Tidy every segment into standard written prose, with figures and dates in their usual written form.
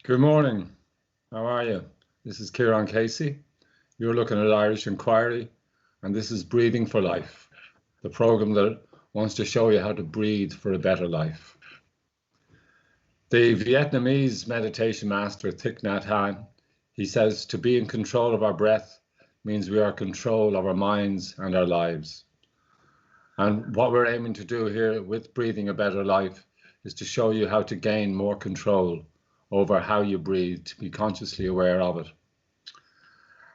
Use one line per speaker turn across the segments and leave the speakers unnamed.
Good morning. How are you? This is Kieran Casey. You're looking at Irish Inquiry, and this is Breathing for Life, the program that wants to show you how to breathe for a better life. The Vietnamese meditation master Thich Nhat Hanh, he says to be in control of our breath means we are in control of our minds and our lives. And what we're aiming to do here with Breathing a Better Life is to show you how to gain more control over how you breathe, to be consciously aware of it.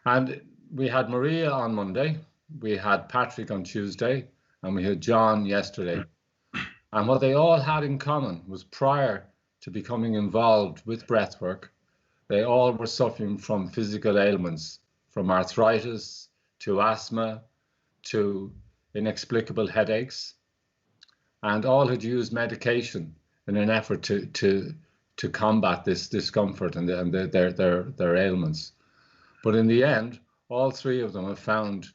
And we had Maria on Monday, we had Patrick on Tuesday, and we had John yesterday. And what they all had in common was prior to becoming involved with breathwork, they all were suffering from physical ailments, from arthritis to asthma to inexplicable headaches, and all had used medication in an effort to combat this discomfort and their ailments. But in the end, all three of them have found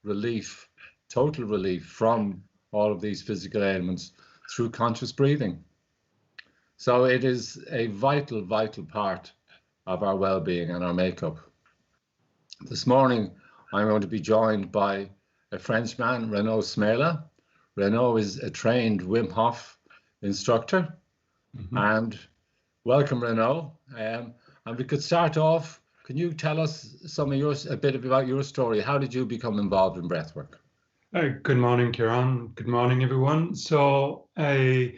relief, total relief from all of these physical ailments through conscious breathing. So it is a vital, vital part of our well-being and our makeup. This morning, I'm going to be joined by a Frenchman, Renaud Cmela. Renaud is a trained Wim Hof instructor. And welcome, Renaud. And we could start off. Can you tell us a bit about your story? How did you become involved in breathwork?
Good morning, Kieran. Good morning, everyone. So, I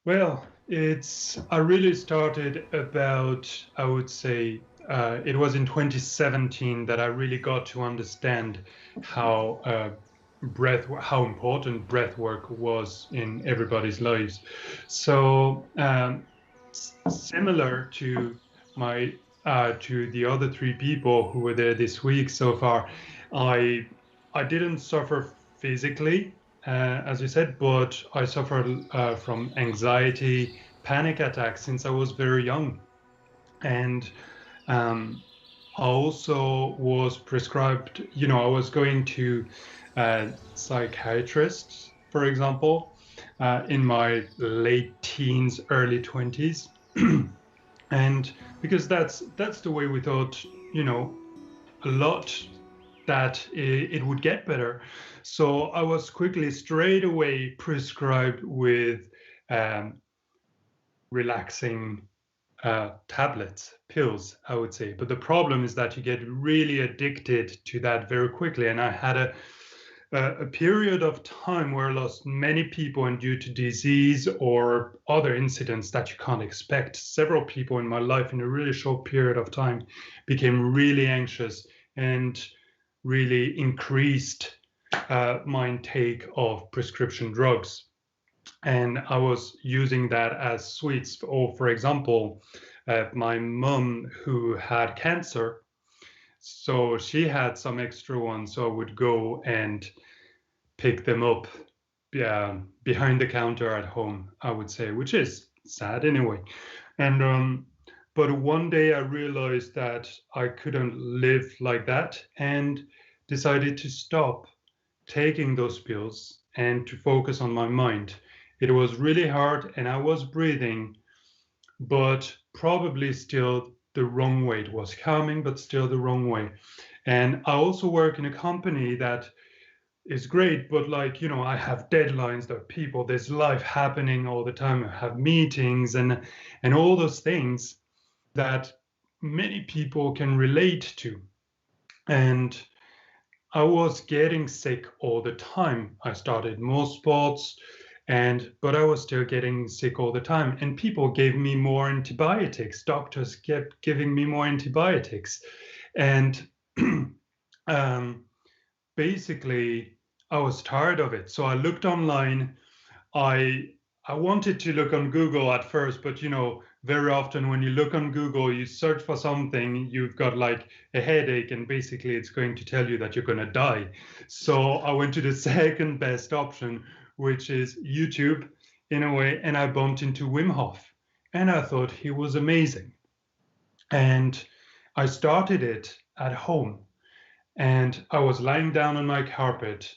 really started about, I would say, it was in 2017 that I really got to understand how important breath work was in everybody's lives. So similar to to the other three people who were there this week so far, I didn't suffer physically, as you said, but I suffered from anxiety, panic attacks since I was very young, and I also was prescribed, I was going to psychiatrists, for example, in my late teens, early 20s. And because that's the way we thought, a lot that it would get better. So I was quickly, straight away prescribed with relaxing tablets, pills, I would say. But the problem is that you get really addicted to that very quickly. And I had a period of time where I lost many people, and due to disease or other incidents that you can't expect, several people in my life in a really short period of time became really anxious and really increased my intake of prescription drugs. And I was using that as sweets. Or, for example, my mom, who had cancer, so she had some extra ones, so I would go and pick them up behind the counter at home, I would say, which is sad anyway. And but one day I realized that I couldn't live like that, and decided to stop taking those pills and to focus on my mind. It was really hard, and I was breathing, but probably still the wrong way. It was calming, but still the wrong way. And I also work in a company that is great, but I have deadlines, there are people, there's life happening all the time. I have meetings and all those things that many people can relate to. And I was getting sick all the time. I started more sports, but I was still getting sick all the time. And people gave me more antibiotics. Doctors kept giving me more antibiotics. And basically, I was tired of it. So I looked online. I wanted to look on Google at first, but very often when you look on Google, you search for something, you've got like a headache, and basically it's going to tell you that you're going to die. So I went to the second best option, which is YouTube, in a way, and I bumped into Wim Hof, and I thought he was amazing. And I started it at home, and I was lying down on my carpet,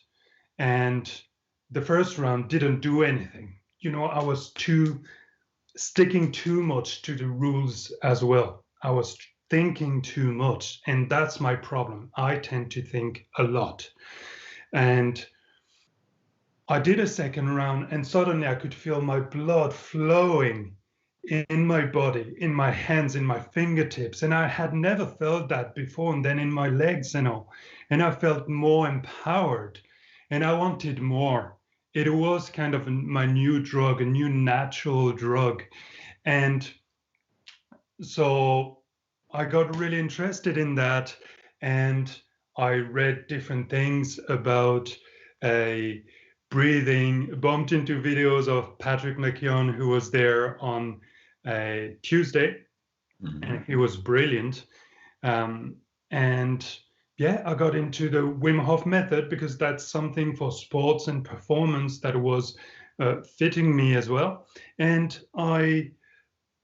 and the first round didn't do anything. I was too sticking too much to the rules as well. I was thinking too much, and that's my problem. I tend to think a lot. And I did a second round, and suddenly I could feel my blood flowing in my body, in my hands, in my fingertips. And I had never felt that before. And then in my legs and all. And I felt more empowered, and I wanted more. It was kind of my new drug, a new natural drug. And so I got really interested in that, and I read different things about a breathing, bumped into videos of Patrick McKeown, who was there on a Tuesday, and he was brilliant. And yeah, I got into the Wim Hof method because that's something for sports and performance that was fitting me as well. And I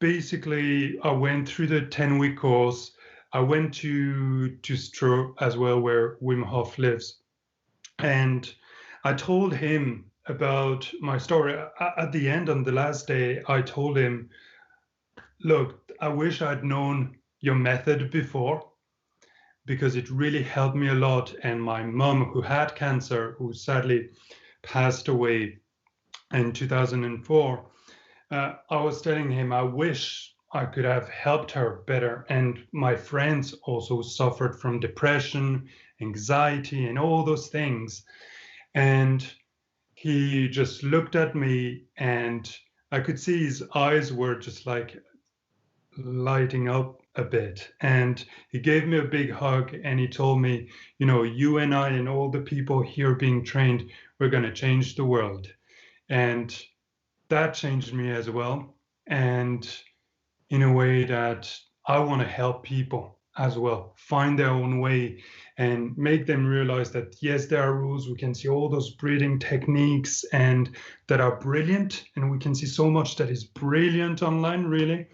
went through the 10-week course. I went to Stroh as well, where Wim Hof lives. And I told him about my story. At the end, on the last day, I told him, look, I wish I'd known your method before, because it really helped me a lot. And my mom, who had cancer, who sadly passed away in 2004, I was telling him I wish I could have helped her better. And my friends also suffered from depression, anxiety, and all those things. And he just looked at me, and I could see his eyes were just like lighting up a bit. And he gave me a big hug, and he told me, you know, you and I and all the people here being trained, we're going to change the world. And that changed me as well. And in a way that I want to help people as well find their own way and make them realize that, yes, there are rules. We can see all those breathing techniques and that are brilliant. And we can see so much that is brilliant online, really.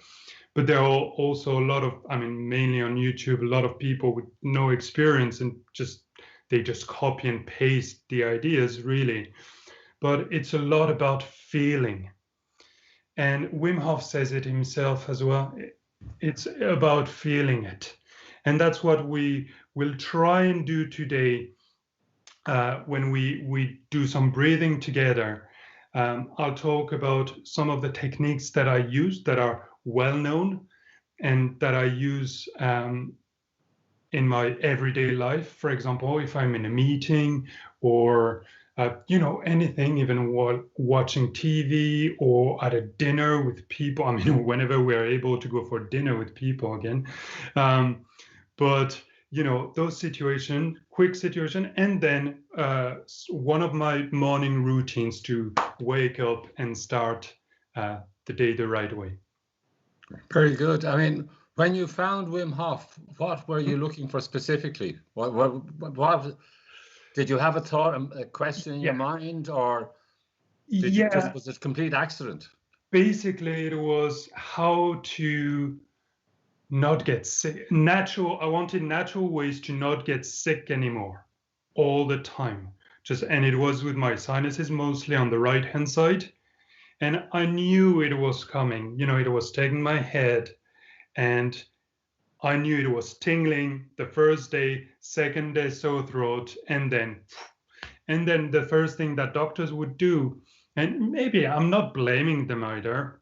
But there are also a lot of, I mean, mainly on YouTube, a lot of people with no experience, and they just copy and paste the ideas, really. But it's a lot about feeling. And Wim Hof says it himself as well. It's about feeling it. And that's what we will try and do today when we do some breathing together. I'll talk about some of the techniques that I use that are well known and that I use in my everyday life. For example, if I'm in a meeting or anything, even while watching TV or at a dinner with people. I mean, whenever we're able to go for dinner with people again. But those situations, quick situation, and then one of my morning routines to wake up and start the day the right way.
Very good. I mean, when you found Wim Hof, what were you looking for specifically? What did you have a thought, a question in your mind, or was it a complete accident?
Basically, it was how to not get sick. I wanted natural ways to not get sick anymore all the time. And it was with my sinuses mostly on the right-hand side. And I knew it was coming. It was taking my head, and I knew it was tingling the first day, second day sore throat, and then the first thing that doctors would do, and maybe I'm not blaming them either,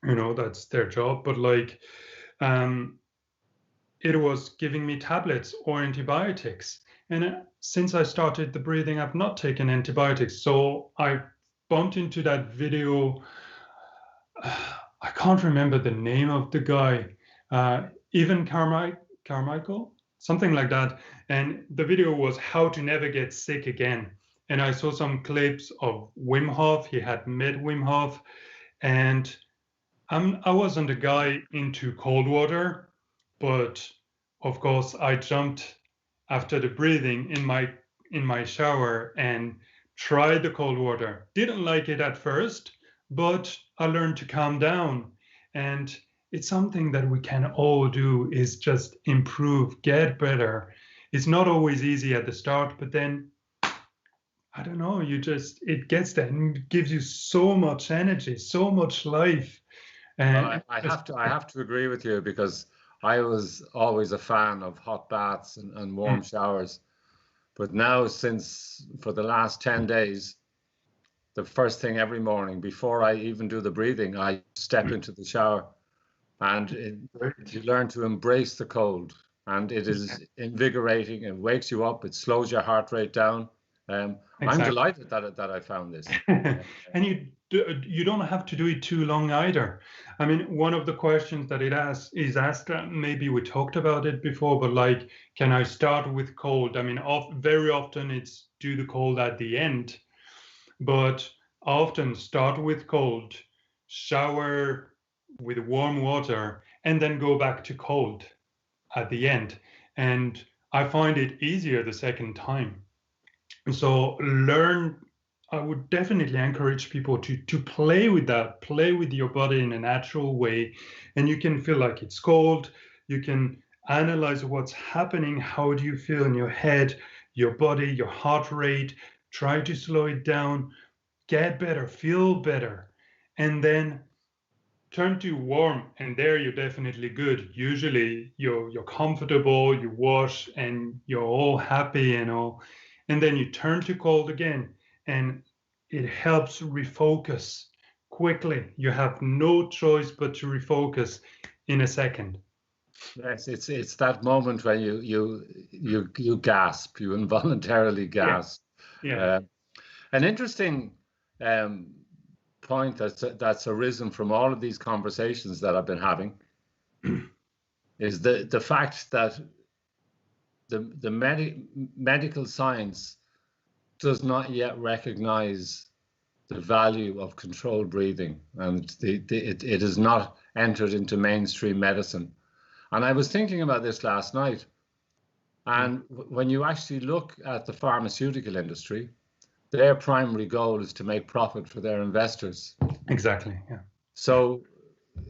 that's their job, but it was giving me tablets or antibiotics. And since I started the breathing, I've not taken antibiotics. So I bumped into that video. I can't remember the name of the guy. Even Carmichael, something like that. And the video was how to never get sick again. And I saw some clips of Wim Hof. He had met Wim Hof. And I wasn't a guy into cold water, but of course I jumped after the breathing in my shower and tried the cold water. Didn't like it at first, but I learned to calm down. And it's something that we can all do, is just improve, get better. It's not always easy at the start, but then, I don't know, it gets there and gives you so much energy, so much life. And
I have to agree with you, because I was always a fan of hot baths and warm showers. But now, since for the last 10 days, the first thing every morning before I even do the breathing, I step into the shower, and you learn to embrace the cold, and it is invigorating. It wakes you up. It slows your heart rate down. I'm delighted that I found this.
And you don't have to do it too long either. I mean, one of the questions that is asked, maybe we talked about it before, but like, can I start with cold? I mean, very often it's do the cold at the end, but often start with cold, shower with warm water, and then go back to cold at the end. And I find it easier the second time. So I would definitely encourage people to play with that, play with your body in a natural way. And you can feel like it's cold. You can analyze what's happening. How do you feel in your head, your body, your heart rate? Try to slow it down, get better, feel better. And then turn to warm, and there you're definitely good. Usually you're comfortable, you wash, and you're all happy and all. And then you turn to cold again, and it helps refocus quickly. You have no choice but to refocus in a second.
Yes, it's that moment when you gasp, you involuntarily gasp.
Yeah.
An interesting point that's arisen from all of these conversations that I've been having is the fact that the medical science does not yet recognize the value of controlled breathing, and it has not entered into mainstream medicine. And I was thinking about this last night, and when you actually look at the pharmaceutical industry, their primary goal is to make profit for their investors.
Exactly. Yeah.
So,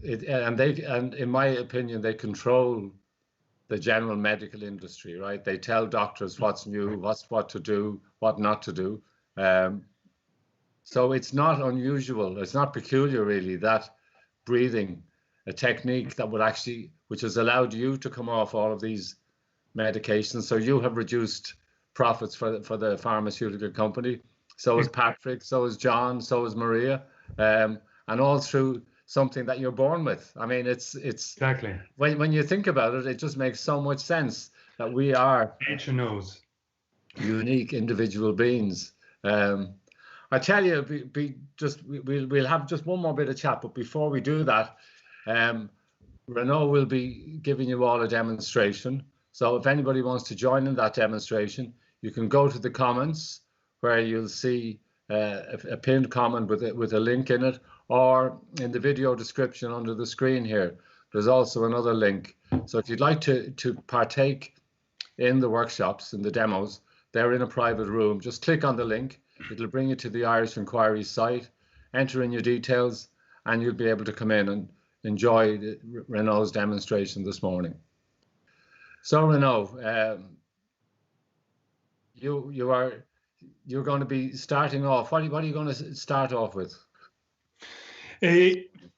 and in my opinion, they control the general medical industry, right? They tell doctors what's new, what to do, what not to do. So it's not unusual. It's not peculiar, really, that breathing, a technique that which has allowed you to come off all of these medications. So you have reduced profits for the pharmaceutical company. So is Patrick, so is John, so is Maria, and all through something that you're born with. I mean, it's
exactly,
when you think about it, it just makes so much sense that we are
nature knows
unique individual beings. I tell you, we'll have just one more bit of chat, but before we do that, Renaud will be giving you all a demonstration. So if anybody wants to join in that demonstration, you can go to the comments where you'll see a pinned comment with a link in it, or in the video description under the screen here, there's also another link. So if you'd like to partake in the workshops, in the demos, they're in a private room. Just click on the link. It'll bring you to the Irish Inquiry site, enter in your details, and you'll be able to come in and enjoy Renaud's demonstration this morning. So Renaud, you're going to be starting off. What are you going to start off with?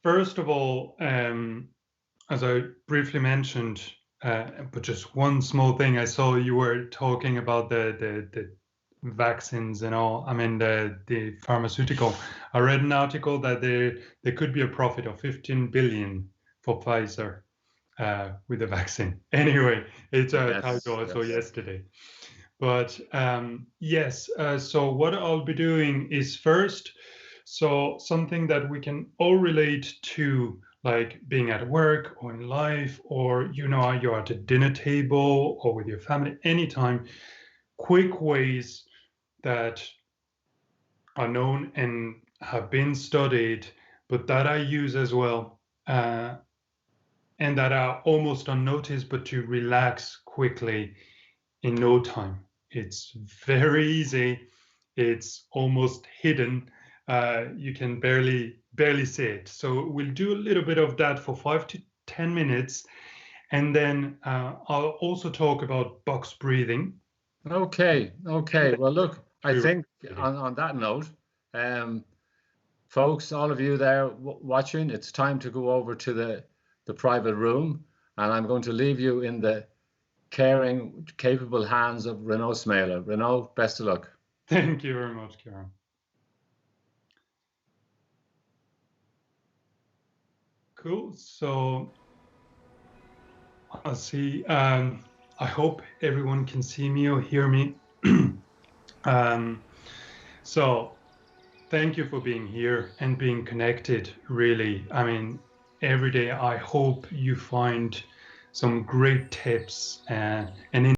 First of all, as I briefly mentioned, but just one small thing, I saw you were talking about the vaccines and all. I mean, the pharmaceutical. I read an article that there could be a profit of 15 billion for Pfizer with the vaccine. Anyway, it's a title I saw yesterday. But yes, so what I'll be doing is first, so something that we can all relate to, like being at work or in life, or you're at a dinner table or with your family, anytime, quick ways that are known and have been studied, but that I use as well, and that are almost unnoticed, but to relax quickly in no time. It's very easy. It's almost hidden. You can barely see it. So we'll do a little bit of that for 5 to 10 minutes. And then I'll also talk about box breathing.
Okay. Well, look, I think on that note, Folks, all of you there watching, it's time to go over to the private room, and I'm going to leave you in the caring, capable hands of Renaud Cmela. Renaud, best of luck.
Thank you very much, Karen. Cool. So I'll see. I hope everyone can see me or hear me. So thank you for being here and being connected, really. I mean, every day I hope you find some great tips and